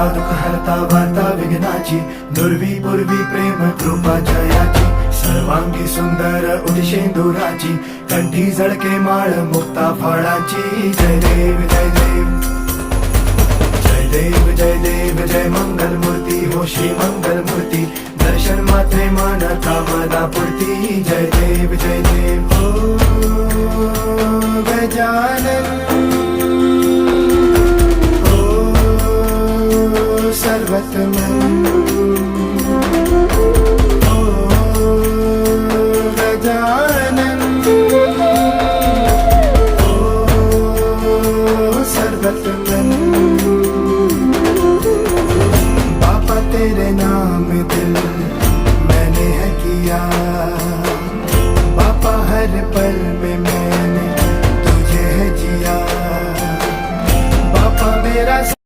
हरता दुःख हरता वार्ता विघ्नाची, दुर्वी पूर्वी प्रेम कृपा जयाची, सर्वांगी सुंदर उदिशेंदुराची, कंठी झळके माळ मुक्ता फळाची. जय देव जय देव जय देव जय देव जय मंगल मूर्ती हो श्री मंगल मूर्ती, दर्शन मात्रे मन कामना पूर्ती. जय देव जय देव हो गजानन हो सर्वतमन.